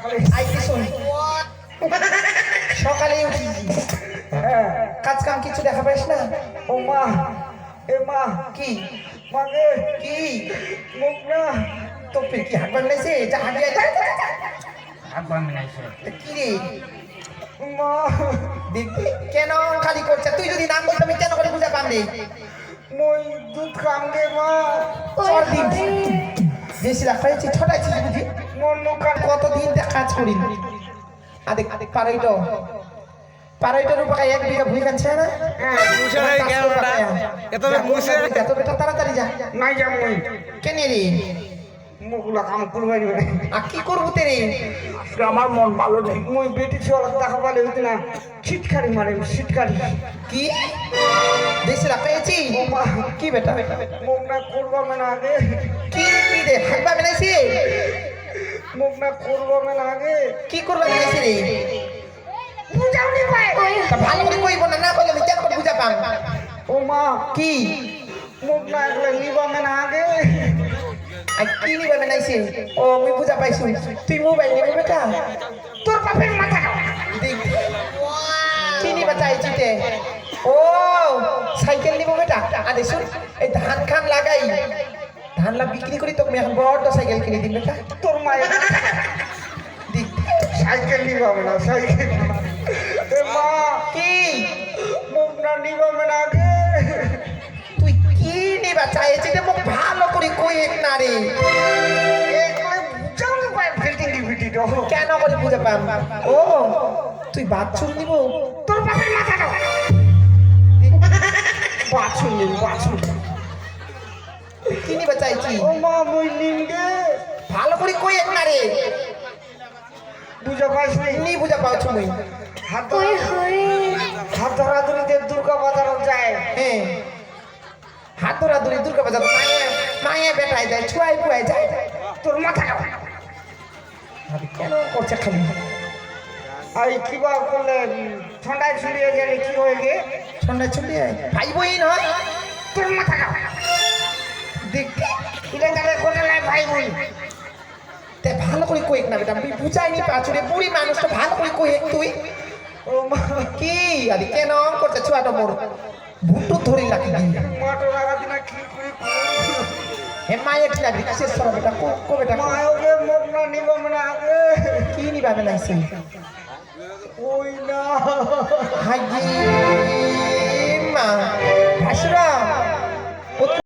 আইতে শুন সকালে উঠি কাজ কাম কিছু দেখা পাইস না ও মা এ মা কি মাগে কি মুখ না তো ফির কি হাত বাংলাইছে যা হাগিয়ে হাত বাংলাইছে কি রে মা দেখবি কেন খালি করছে তুই যদি নাম বলতে আমি কেন করে বুঝা পাম রে মই দুধ কামগে মা সর্দিন বেশি রাখাইছি ছটাইছি বুঝি মোর মুখান কতদিন কাজ করি আদে পারাইটার উপর এক বিঘা ভুই কাছে না মুছে নাই কেনটা এতবে মুছে এত বেটা তাড়াতাড়ি যা নাই যাম মই কেন রে মুখলা কাম করবাই রে আর কি করবো তেরে আমার মন ভালো নেই মই বেটি ছোলা দেখা পালে হইতে না ছিটকারি মারে ছিটকারি কি দেশে রাখাইছি কি বেটা মুখ না করবা মেনা আগে কি কি দে হাইবা বেনাইছি মুখ না করবা মেনা আগে কি করবা বেনাইছি রে বুঝাওনি ভাই তা ভালো করে কইব না না কইলে আমি কেন করে বুঝা পাম ও মা কি মুখ না একলা নিবা মেনা আগে আর কি নিবা বেনাইছি ও আমি বুঝা পাইছি তুই মোবাইল নিবি বেটা তোর বাপের মাথা দেখ কি নিবা চাইছি তে ও সাইকেল নিব বেটা আরে শুন এই ধান খান লাগাই ধান লা বিক্রি করি তোকে এখন বড় সাইকেল কিনে দিন বেটা তোর মায়ের দেখ সাইকেল নিবা মেনা সাইকেল এ মা কি মুখ না নিবা মেনা আগে তুই কি নিবা চাইছি তে মুখ ভালো করে কই এক না রে একলা বুঝাওনি ভাই ফিটিং ফিটি তো কেন করে বুঝা পাম ও তুই বাথরুম নিব তোর বাপের মাথা দাও বাথরুম নিব বাথরুম কি নিবা চাইছি ও মা মুই নিনগে ভালো করে কই এক না রে বুঝা পাইছ নি বুঝা পাও তুমি হাত ধরা ধরিতে দুর্গা বাজারত যায় হ্যাঁ হাত ধরা ধরি দুর্গা বাজার মায়ে মায়ে বেটায় যায় ছুয়াই পুয়াই যায় তোর মাথা দাও আরে কেন করছে খালি আর কিবা করলে ঠান্ডায় ছুড়িয়ে গেলে কি হয়ে গে ঠান্ডা ছুটি ভাই বই নয় তোর মাথা দাও দেখ এটা গেলে কোথায় ভাই বোন তে ভালো করে কই না বেটা তুই বুঝাই নি পাছুরে বুড়ি মানুষ তো ভালো করে কই তুই ও মা কি আরে কেন করছে ছুয়াটা মোর ভুটু ধরি লাগি মাটো লাগাতি না কি করে হে মায়ে কি লাগি কিসের সর বেটা কো বেটা মা ওকে মুখ না নিব মানে আগে কি নিবা নাইছে ওই না হাই মা ভাসুরা